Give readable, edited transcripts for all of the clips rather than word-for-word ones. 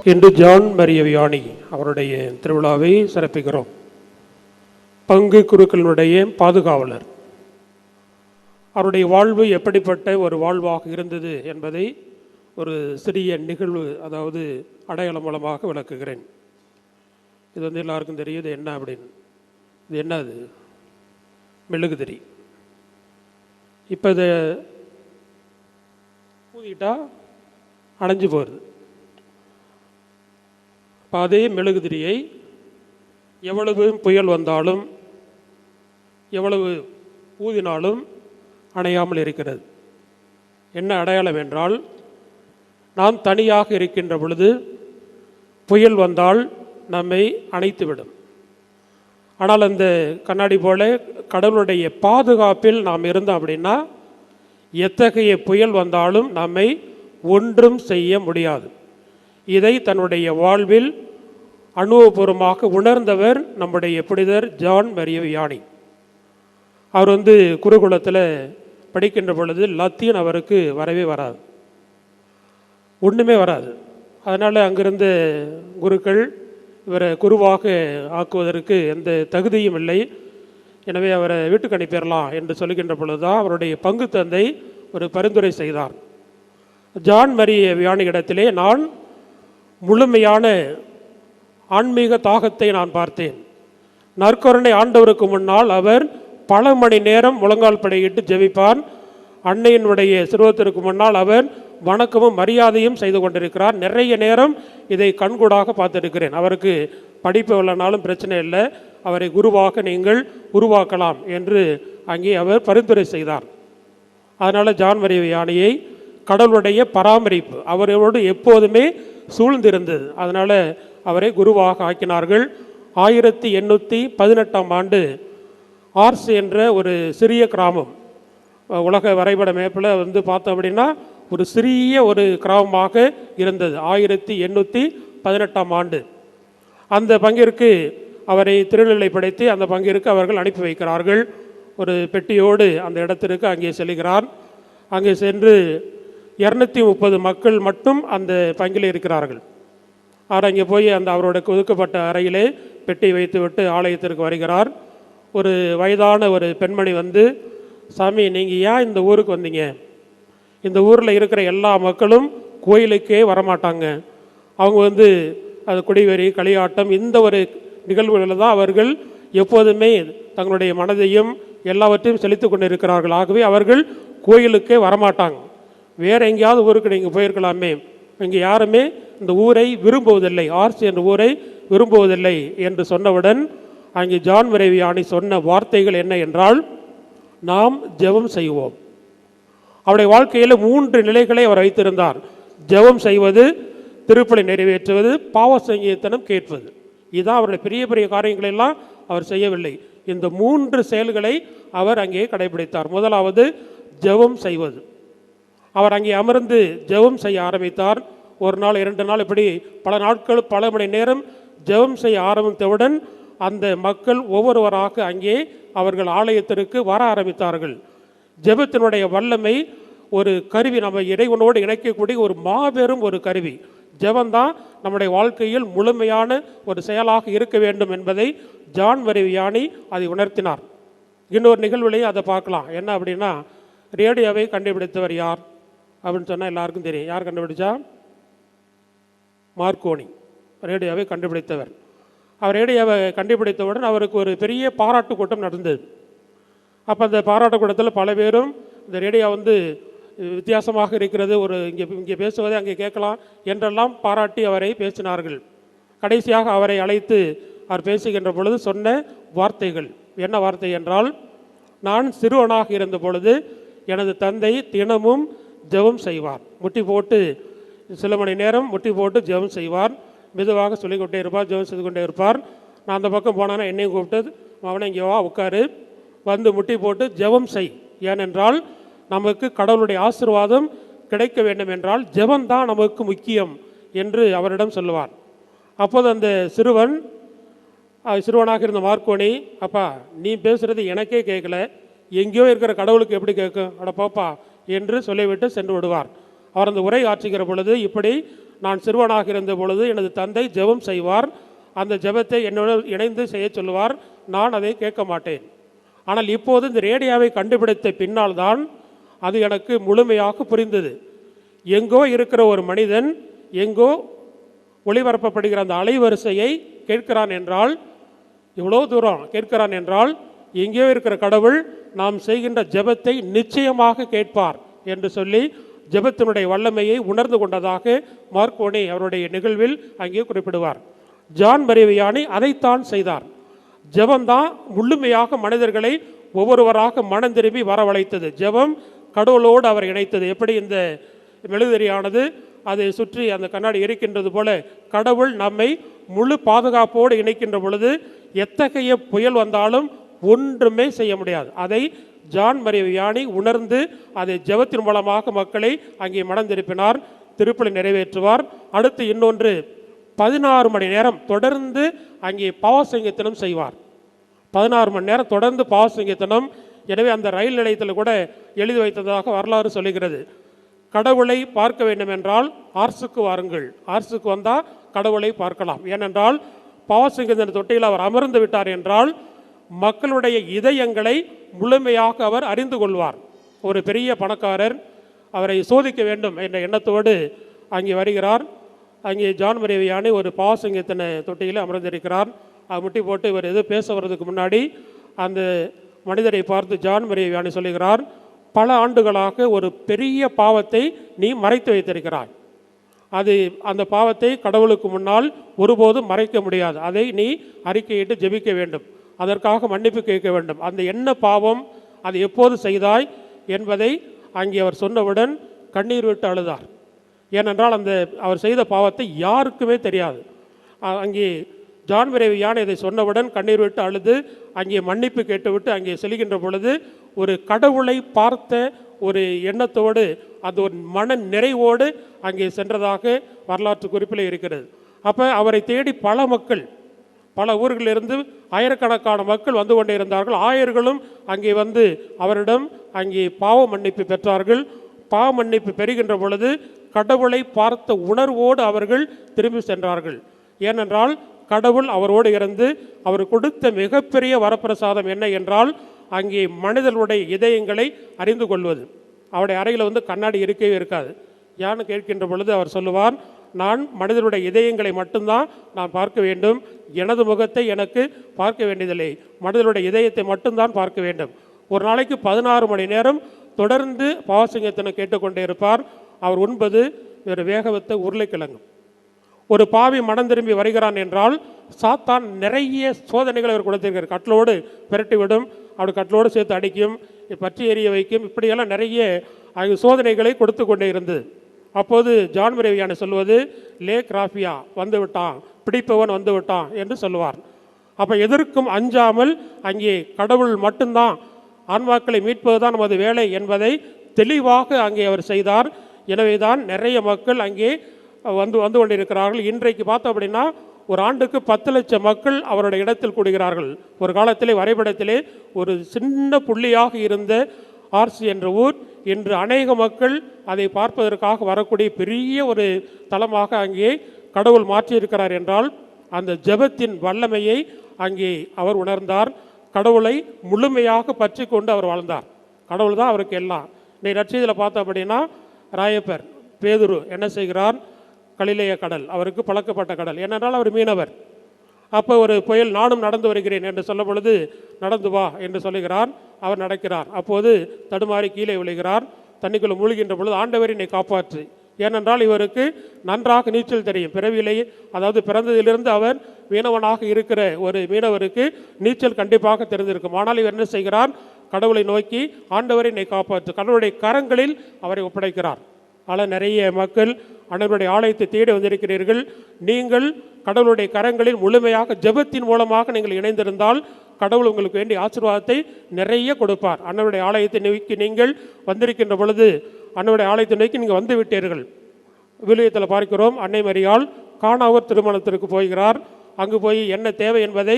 இன்று John Maria Vianney அவருடைய திருவிழாவை சிறப்பிக்கிறோம். பங்கு குருக்களுடைய பாதுகாவலர். அவருடைய வாழ்வு எப்படிப்பட்ட ஒரு வாழ்வாக இருந்தது என்பதை ஒரு சிறிய நிகழ்வு, அதாவது அடையாளம் மூலமாக விளக்குகிறேன். இது வந்து எல்லாருக்கும் தெரியுது என்ன அப்படின்னு. இது என்ன? அது மெழுகுதிரி. இப்போ இதை ஊதிட்டா அணைஞ்சு போகுது. இப்போ அதே மெழுகுதிரியை எவ்வளவு புயல் வந்தாலும் எவ்வளவு ஊதினாலும் அணையாமல் இருக்கிறது. என்ன அடையாளம் என்றால், நாம் தனியாக இருக்கின்ற பொழுது புயல் வந்தால் நம்மை அணைத்துவிடும். ஆனால் அந்த கண்ணாடி போல கடவுளுடைய பாதுகாப்பில் நாம் இருந்தோம் அப்படின்னா எத்தகைய புயல் வந்தாலும் நம்மை ஒன்றும் செய்ய முடியாது. இதை தன்னுடைய வாழ்வில் அனுபவபூர்வமாக உணர்ந்தவர் நம்முடைய புனிதர் ஜான் மரிய வியானி. அவர் வந்து குருகுலத்தில் படிக்கின்ற பொழுது லத்தீன் அவருக்கு வரவே வராது, ஒன்றுமே வராது. அதனால் அங்கிருந்த குருக்கள் இவரை குருவாக ஆக்குவதற்கு எந்த தகுதியும் இல்லை, எனவே அவரை வீட்டுக்கு அனுப்பிடலாம் என்று சொல்லுகின்ற பொழுது தான் அவருடைய பங்கு தந்தை ஒரு பரிந்துரை செய்தார். ஜான் மரிய வியானி இடத்திலே நான் முழுமையான ஆன்மீக தாகத்தை நான் பார்த்தேன். நற்கருணை ஆண்டவருக்கு முன்னால் அவர் பல மணி நேரம் முழங்கால் படையிட்டு ஜெபிப்பார். அன்னையினுடைய சிறுவத்திற்கு முன்னால் அவர் வணக்கமும் மரியாதையும் செய்து கொண்டிருக்கிறார். நிறைய நேரம் இதை கண்கூடாக பார்த்திருக்கிறேன். அவருக்கு படிப்பு இல்லைனாலும் பிரச்சனை இல்லை, அவரை குருவாக நீங்கள் உருவாக்கலாம் என்று அங்கே அவர் பரிந்துரை செய்தார். அதனால் ஜான் மரிய வியானியை கடவுளுடைய பராமரிப்பு அவரோடு எப்போதுமே சூழ்ந்திருந்தது. அதனால் அவரை குருவாக ஆக்கினார்கள். 1818ஆம் ஆண்டு ஆர்ஸ் என்ற ஒரு சிறிய கிராமம், உலக வரைபட மேப்பில் வந்து பார்த்தோம் அப்படின்னா ஒரு சிறிய ஒரு கிராமமாக இருந்தது. 1818ஆம் ஆண்டு அந்த பங்கிற்கு அவரை திருநிலைப்படுத்தி அந்த பங்கிற்கு அவர்கள் அனுப்பி வைக்கிறார்கள். ஒரு பெட்டியோடு அந்த இடத்திற்கு அங்கே செல்கிறார். அங்கே சென்று 230 மக்கள் மட்டும் அந்த பங்கில் இருக்கிறார்கள். அவர் அங்கே போய் அந்த அவரோட ஒதுக்கப்பட்ட அறையிலே பெட்டி வைத்துவிட்டு ஆலயத்திற்கு வருகிறார். ஒரு வயதான ஒரு பெண்மணி வந்து, சாமி நீங்கள் ஏன் இந்த ஊருக்கு வந்தீங்க? இந்த ஊரில் இருக்கிற எல்லா மக்களும் கோயிலுக்கே வரமாட்டாங்க. அவங்க வந்து அது குடிவெறி, களியாட்டம், இந்த ஒரு நிகழ்வுகளில் தான் அவர்கள் எப்போதுமே தங்களுடைய மனதையும் எல்லாவற்றையும் செலுத்தி கொண்டு இருக்கிறார்கள். ஆகவே அவர்கள் கோயிலுக்கே வரமாட்டாங்க. வேறு எங்கேயாவது ஊருக்கு நீங்கள் போயிருக்கலாமே, இங்கே யாருமே இந்த ஊரை விரும்புவதில்லை, ஆர்ஸ் என்ற ஊரை விரும்புவதில்லை என்று சொன்னவுடன் அங்கே ஜான் மரிய வியானி சொன்ன வார்த்தைகள் என்ன என்றால், நாம் ஜெபம் செய்வோம். அவருடைய வாழ்க்கையில் 3 நிலைகளை அவர் வைத்திருந்தார். ஜெபம் செய்வது, திருப்பலி நிறைவேற்றுவது, பாவ சங்கீர்த்தனம் கேட்பது. இதுதான் அவருடைய பெரிய பெரிய காரியங்களெல்லாம் அவர் செய்யவில்லை. இந்த 3 செயல்களை அவர் அங்கே கடைபிடித்தார். முதலாவது ஜெபம் செய்வது. அவர் அங்கே அமர்ந்து ஜெபம் செய்ய ஆரம்பித்தார். ஒரு நாள் 2 நாள் இப்படி பல நாட்கள் பல மணி நேரம் ஜெபம் செய்ய ஆரம்பித்தவுடன் அந்த மக்கள் ஒவ்வொருவராக அங்கே அவர்கள் ஆலயத்திற்கு வர ஆரம்பித்தார்கள். ஜெபத்தினுடைய வல்லமை ஒரு கருவி, நம்ம இறைவனோடு இணைக்கக்கூடிய ஒரு மாபெரும் ஒரு கருவி. ஜெபந்தான் நம்முடைய வாழ்க்கையில் முழுமையான ஒரு செயலாக இருக்க வேண்டும் என்பதை ஜான் மரிய வியானி அதை உணர்த்தினார். இன்னொரு நிகழ்வுலையும் அதை பார்க்கலாம். என்ன அப்படின்னா, ரேடியோவை கண்டுபிடித்தவர் யார் அப்படின்னு சொன்னால் எல்லாருக்கும் தெரியும். யார் கண்டுபிடிச்சா? மார்க்கோனி ரேடியோவை கண்டுபிடித்தவர். அவர் ரேடியோவை கண்டுபிடித்தவுடன் அவருக்கு ஒரு பெரிய பாராட்டு கூட்டம் நடந்தது. அப்போ அந்த பாராட்டு கூட்டத்தில் பல பேரும் இந்த ரேடியோ வந்து வித்தியாசமாக இருக்கிறது, ஒரு இங்கே பேசுவதை அங்கே கேட்கலாம் என்றெல்லாம் பாராட்டி அவரை பேசினார்கள். கடைசியாக அவரை அழைத்து அவர் பேசுகின்ற பொழுது சொன்ன வார்த்தைகள் என்ன வார்த்தை என்றால், நான் சிறுவனாக இருந்த பொழுது எனது தந்தை தினமும் ஜெபம் செய்வார். முட்டி போட்டு சில மணி நேரம் முட்டி போட்டு ஜெபம் செய்வார். மெதுவாக சொல்லிக்கொண்டே இருப்பார், ஜெபம் செய்து கொண்டே இருப்பார். நான் அந்த பக்கம் போனான்னா என்னையும் கூப்பிட்டு, அவனை இங்கே வா, உட்காரு, வந்து முட்டி போட்டு ஜெபம் செய். ஏனென்றால் நமக்கு கடவுளுடைய ஆசீர்வாதம் கிடைக்க வேண்டும் என்றால் ஜெபந்தான் நமக்கு முக்கியம் என்று அவரிடம் சொல்லுவார். அப்போது அந்த சிறுவனாக இருந்த மார்க்கோனி, அப்பா நீ பேசுகிறது எனக்கே கேட்கல, எங்கேயோ இருக்கிற கடவுளுக்கு எப்படி கேட்கும், அட பாப்பா என்று சொல்லிவிட்டு சென்று விடுவார். அவர் அந்த உரை ஆற்றுகிற பொழுது இப்படி நான் சிறுவனாக இருந்த பொழுது எனது தந்தை ஜெபம் செய்வார். அந்த ஜெபத்தை என்னோட இணைந்து செய்ய சொல்லுவார். நான் அதை கேட்க மாட்டேன். ஆனால் இப்போது இந்த ரேடியோவை கண்டுபிடித்த பின்னால் தான் அது எனக்கு முழுமையாக புரிந்தது. எங்கோ இருக்கிற ஒரு மனிதன் எங்கோ ஒளிபரப்பப்படுகிற அந்த அலைவரிசையை கேட்கிறான் என்றால், இவ்வளோ தூரம் கேட்கிறான் என்றால், எங்கேயோ இருக்கிற கடவுள் நாம் செய்கின்ற ஜெபத்தை நிச்சயமாக கேட்பார் என்று சொல்லி ஜெபத்தினுடைய வல்லமையை உணர்ந்து கொண்டதாக மார்க்கோனி அவருடைய நிகழ்வில் அங்கே குறிப்பிடுவார். ஜான் மரிய வியானி அதைத்தான் செய்தார். ஜெபம்தான் முழுமையாக மனிதர்களை ஒவ்வொருவராக மனம் திரும்பி வரவழைத்தது. ஜெபம் கடவுளோடு அவர் இணைத்தது. எப்படி இந்த மெழுகுதிரியானது அதை சுற்றி அந்த கண்ணாடி இருக்கின்றது போல கடவுள் நம்மை முழு பாதுகாப்போடு இணைக்கின்ற பொழுது எத்தகைய புயல் வந்தாலும் ஒன்றுமே செய்ய முடியாது. அதை ஜான் மரிய வியானி உணர்ந்து அதை ஜெபத்தின் மூலமாக மக்களை அங்கே மனம் திருப்பினார், திருப்பலி நிறைவேற்றுவார். அடுத்து இன்னொன்று 16 மணி நேரம் தொடர்ந்து அங்கே பாவசங்கீர்த்தனம் செய்வார். 16 மணி நேரம் தொடர்ந்து பாவசங்கீர்த்தனம். எனவே அந்த ரயில் நிலையத்தில் கூட எழுதி வைத்ததாக வரலாறு சொல்லுகிறது. கடவுளை பார்க்க வேண்டும் என்றால் ஆர்ஸுக்கு வாருங்கள், ஆர்ஸுக்கு வந்தால் கடவுளை பார்க்கலாம். ஏனென்றால் பாவசங்கீர்த்தன தொட்டியில் அவர் அமர்ந்து விட்டார் என்றால் மக்களுடைய இதயங்களை முழுமையாக அவர் அறிந்து கொள்வார். ஒரு பெரிய பணக்காரர் அவரை சோதிக்க வேண்டும் என்ற எண்ணத்தோடு அங்கே வருகிறார். அங்கே ஜான் மரிய வியானி ஒரு பாவசங்கீர்த்தன தொட்டியில் அமர்ந்திருக்கிறார். அது முட்டி போட்டு இவர் எது பேச வர்றதுக்கு முன்னாடி அந்த மனிதரை பார்த்து ஜான் மரிய வியானி சொல்லுகிறார், பல ஆண்டுகளாக ஒரு பெரிய பாவத்தை நீ மறைத்து வைத்திருக்கிறாய். அது அந்த பாவத்தை கடவுளுக்கு முன்னால் ஒருபோதும் மறைக்க முடியாது. அதை நீ அறிக்கையிட்டு ஜெபிக்க வேண்டும், அதற்காக மன்னிப்பு கேட்க வேண்டும். அந்த என்ன பாவம், அது எப்போது செய்தாய் என்பதை அங்கே அவர் சொன்னவுடன் கண்ணீர் விட்டு அழுதார். ஏனென்றால் அந்த அவர் செய்த பாவத்தை யாருக்குமே தெரியாது. அங்கே ஜான் மரிய வியானி இதை சொன்னவுடன் கண்ணீர் விட்டு அழுது அங்கே மன்னிப்பு கேட்டுவிட்டு அங்கே செல்கின்ற பொழுது ஒரு கடவுளை பார்த்த ஒரு எண்ணத்தோடு அது ஒரு மன நிறைவோடு அங்கே சென்றதாக வரலாற்று குறிப்பில் இருக்கிறது. அப்போ அவரை தேடி பல மக்கள், பல ஊர்களிலிருந்து ஆயிரக்கணக்கான மக்கள் வந்து கொண்டே இருந்தார்கள். ஆயர்களும் அங்கே வந்து அவரிடம் அங்கே பாவ மன்னிப்பு பெற்றார்கள். பாவ மன்னிப்பு பெறுகின்ற பொழுது கடவுளை பார்த்த உணர்வோடு அவர்கள் திரும்பி சென்றார்கள். ஏனென்றால் கடவுள் அவரோடு இருந்து அவர் கொடுத்த மிகப்பெரிய வரப்பிரசாதம் என்ன என்றால் அங்கே மனிதர்களுடைய இதயங்களை அறிந்து கொள்வது. அவருடைய அறையில் வந்து கண்ணாடி இருக்கவே இருக்காது. யான்னு கேட்கின்ற பொழுது அவர் சொல்லுவார், நான் மனிதனுடைய இதயங்களை மட்டும்தான் நான் பார்க்க வேண்டும், எனது முகத்தை எனக்கு பார்க்க வேண்டியதில்லை, மனிதனுடைய இதயத்தை மட்டும்தான் பார்க்க வேண்டும். ஒரு நாளைக்கு 16 மணி நேரம் தொடர்ந்து பாவசங்கீர்த்தனை கேட்டுக்கொண்டே இருப்பார். அவர் உண்பது ஒரு வேக வைத்த உருளைக்கிழங்கு. ஒரு பாவி மனம் திரும்பி வருகிறான் என்றால் சாத்தான் நிறைய சோதனைகளை அவர் கொடுத்திருக்கார். கட்டளோடு விரட்டிவிடும், அப்படி கட்டளோடு சேர்த்து அடிக்கும், பற்றி எரிய வைக்கும், இப்படியெல்லாம் நிறைய சோதனைகளை கொடுத்து கொண்டே இருந்தது. அப்போது ஜான் மரிய வியானி சொல்வது, லே கிராஃபியா வந்து விட்டான், பிடிப்பவன் வந்து விட்டான் என்று சொல்லுவார். அப்போ எதற்கும் அஞ்சாமல் அங்கே கடவுள் மட்டும்தான், ஆன்மாக்களை மீட்பது தான் நமது வேலை என்பதை தெளிவாக அங்கே அவர் செய்தார். எனவே தான் நிறைய மக்கள் அங்கே வந்து கொண்டிருக்கிறார்கள். இன்றைக்கு பார்த்தோம் அப்படின்னா ஒரு ஆண்டுக்கு 10 லட்சம் மக்கள் அவருடைய இடத்தில் கூடுகிறார்கள். ஒரு காலத்திலே வரைபடத்திலே ஒரு சின்ன புள்ளியாக இருந்த ஆர்சி என்ற ஊர் இன்று அநேக மக்கள் அதை பார்ப்பதற்காக வரக்கூடிய பெரிய ஒரு தலமாக அங்கே கடவுள் மாற்றியிருக்கிறார் என்றால் அந்த ஜெபத்தின் வல்லமையை அங்கே அவர் உணர்ந்தார். கடவுளை முழுமையாக பற்றி கொண்டு அவர் வாழ்ந்தார். கடவுள் தான் அவருக்கு எல்லாம். இன்னைக்கு நற்செய்தியில் பார்த்தோம் அப்படின்னா ராயப்பர் பேதுரு என்ன செய்கிறார், கலிலேய கடல் அவருக்கு பழக்கப்பட்ட கடல். ஏனென்றால் அவர் மீனவர். அப்போ ஒரு புயல், நானும் நடந்து வருகிறேன் என்று சொல்லும் பொழுது நடந்து வா என்று சொல்லுகிறார். அவர் நடக்கிறார். அப்போது தடுமாறி கீழே விழுகிறார். தண்ணிக்குள்ளே மூழ்கின்ற பொழுது ஆண்டவரினை காப்பாற்று. ஏனென்றால் இவருக்கு நன்றாக நீச்சல் தெரியும். பிறவிலேயே, அதாவது பிறந்ததிலிருந்து அவர் மீனவனாக இருக்கிற ஒரு மீனவருக்கு நீச்சல் கண்டிப்பாக தெரிந்திருக்கும். ஆனால் இவர் என்ன செய்கிறார், கடவுளை நோக்கி ஆண்டவரினை காப்பாற்று, கடவுளுடைய கரங்களில் அவரை ஒப்படைக்கிறார். ஆனால் நிறைய மக்கள் ஆண்டவருடைய ஆலயத்தை தேடி வந்திருக்கிறீர்கள். நீங்கள் கடவுளுடைய கரங்களில் முழுமையாக ஜெபத்தின் மூலமாக நீங்கள் இணைந்திருந்தால் கடவுள் உங்களுக்கு வேண்டிய ஆசீர்வாதத்தை நிறைய கொடுப்பார். ஆண்டவருடைய ஆலயத்தை நோக்கி நீங்கள் வந்திருக்கின்ற பொழுது, ஆண்டவருடைய ஆலயத்தை நோக்கி நீங்கள் வந்து விட்டீர்கள். விவிலியத்தில் பார்க்கிறோம், அன்னை மரியாள் கானாவூர் திருமணத்திற்கு போகிறார். அங்கு போய் என்ன தேவை என்பதை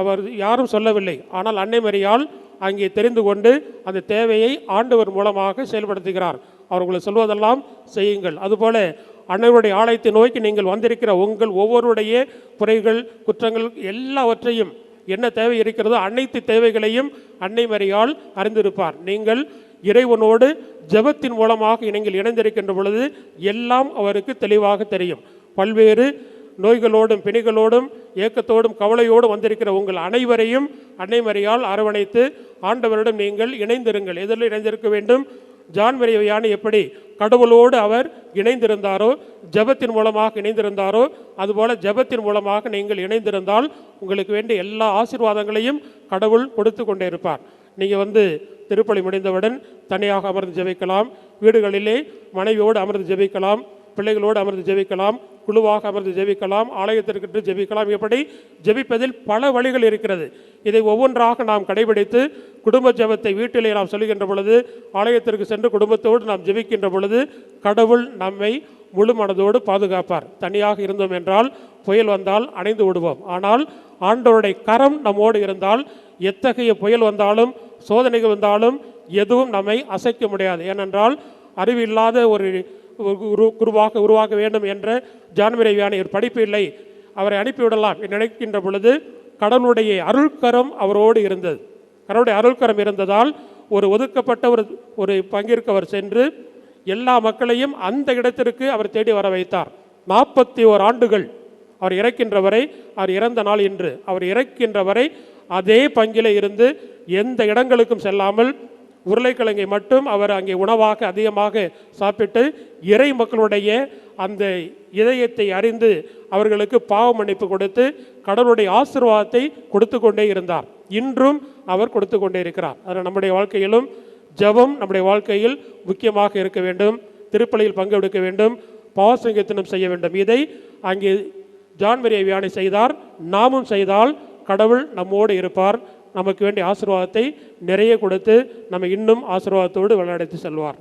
அவர் யாரும் சொல்லவில்லை. ஆனால் அன்னை மரியாள் அங்கே தெரிந்து கொண்டு அந்த தேவையை ஆண்டவர் மூலமாக செயல்படுத்துகிறார். அவர் உங்களை சொல்வதெல்லாம் செய்யுங்கள். அதுபோல அன்னையுடைய ஆலயத்தை நோக்கி நீங்கள் வந்திருக்கிற உங்கள் ஒவ்வொருடைய குறைகள் குற்றங்கள் எல்லாவற்றையும் என்ன தேவை இருக்கிறதோ அனைத்து தேவைகளையும் அன்னை மரியாள் அறிந்திருப்பார். நீங்கள் இறைவனோடு ஜெபத்தின் மூலமாக நீங்கள் இணைந்திருக்கின்ற பொழுது எல்லாம் அவருக்கு தெளிவாக தெரியும். பல்வேறு நோய்களோடும் பிணிகளோடும் ஏக்கத்தோடும் கவலையோடும் வந்திருக்கிற உங்கள் அனைவரையும் அன்னை மரியாள் அரவணைத்து ஆண்டவரிடம் நீங்கள் இணைந்திருங்கள். எதில் இணைந்திருக்க வேண்டும்? ஜான் மரிய வியானி எப்படி கடவுளோடு அவர் இணைந்திருந்தாரோ, ஜெபத்தின் மூலமாக இணைந்திருந்தாரோ, அதுபோல ஜெபத்தின் மூலமாக நீங்கள் இணைந்திருந்தால் உங்களுக்கு வேண்டிய எல்லா ஆசீர்வாதங்களையும் கடவுள் கொடுத்து கொண்டே இருப்பார். நீங்கள் திருப்பலி முடிந்தவுடன் தனியாக அமர்ந்து ஜெபிக்கலாம், வீடுகளிலே மனைவியோடு அமர்ந்து ஜெபிக்கலாம், பிள்ளைகளோடு அமர்ந்து ஜெபிக்கலாம், குழுவாக அமர்ந்து ஜெபிக்கலாம், ஆலயத்திற்கு ஜெபிக்கலாம். இப்படி ஜெபிப்பதில் பல வழிகள் இருக்கிறது. இதை ஒவ்வொன்றாக நாம் கடைபிடித்து குடும்ப ஜெபத்தை வீட்டிலே நாம் சொல்லுகின்ற பொழுது, ஆலயத்திற்கு சென்று குடும்பத்தோடு நாம் ஜெபிக்கின்ற பொழுது கடவுள் நம்மை முழு மனதோடு பாதுகாப்பார். தனியாக இருந்தோம் என்றால் புயல் வந்தால் அணைந்து விடுவோம். ஆனால் ஆண்டவருடைய கரம் நம்மோடு இருந்தால் எத்தகைய புயல் வந்தாலும் சோதனைகள் வந்தாலும் எதுவும் நம்மை அசைக்க முடியாது. ஏனென்றால் அறிவில்லாத ஒரு குருவாக உருவாக்க வேண்டும் என்ற ஜான் மரிய வியானி ஒரு படிப்பு இல்லை, அவரை அனுப்பிவிடலாம் நினைக்கின்ற பொழுது கடவுளுடைய அருள்கரம் அவரோடு இருந்தது. கடவுளுடைய அருள்கரம் இருந்ததால் ஒரு ஒதுக்கப்பட்ட ஒரு பங்கிற்கு அவர் சென்று எல்லா மக்களையும் அந்த இடத்திற்கு அவர் தேடி வர வைத்தார். 41 ஆண்டுகள் அவர் இறக்கின்ற வரை, அவர் இறந்த நாள் இன்று, அவர் இறக்கின்ற வரை அதே பங்கிலே இருந்து எந்த இடங்களுக்கும் செல்லாமல் உருளைக்கிழங்கை மட்டும் அவர் அங்கே உணவாக அதிகமாக சாப்பிட்டு இறை மக்களுடைய அந்த இதயத்தை அறிந்து அவர்களுக்கு பாவ மன்னிப்பு கொடுத்து கடவுளுடைய ஆசீர்வாதத்தை கொடுத்து கொண்டே இருந்தார். இன்றும் அவர் கொடுத்து கொண்டே இருக்கிறார். அதனால் நம்முடைய வாழ்க்கையிலும் ஜெபம் நம்முடைய வாழ்க்கையில் முக்கியமாக இருக்க வேண்டும். திருப்பலியில் பங்கெடுக்க வேண்டும், பாவசங்கீர்த்தனம் செய்ய வேண்டும். இதை அங்கே ஜான் மரிய வியானி செய்தார். நாமும் செய்தால் கடவுள் நம்மோடு இருப்பார். நமக்கு வேண்டிய ஆசீர்வாதத்தை நிறைய கொடுத்து நம்ம இன்னும் ஆசீர்வாதத்தோடு வழிநடத்தி செல்வார்.